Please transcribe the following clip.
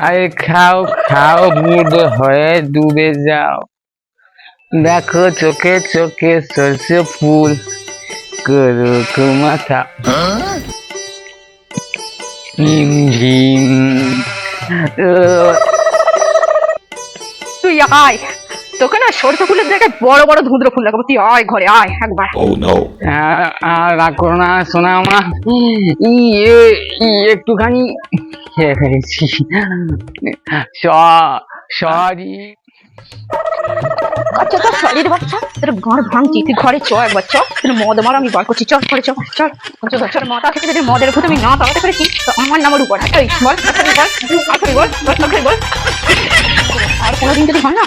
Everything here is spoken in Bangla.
আরে খাও খাও, বুড়ো হয়ে ডুবে যাও। দেখো চোখে চোখে সর্ষে ফুল, করো মাথা ঝিম ঝিম। তুই আয়, তোকে না সরষে ফুলের জায়গায় বড় বড় ধুঁদ্র ফুল লাগাবো। তুই আয় ঘরে আয় একবার। আর রাখো না সোনা মা, একটুখানি খেয়ে ফেলেছি, সরি। আচ্ছা তোর শরীর বাচ্চা, তোর গাঁড় ভাঙছি। তুই ঘরে চ একবার, চ। তোর মদ মার আমি বার করছি, চল ঘরে চ চল। তোর মাথা থেকে যদি মদের ভূত আমি না তাড়াতে পেরেছি তো আমার নামের উপর বল, বল, বল, বল। আর কোনোদিন যদি হয় না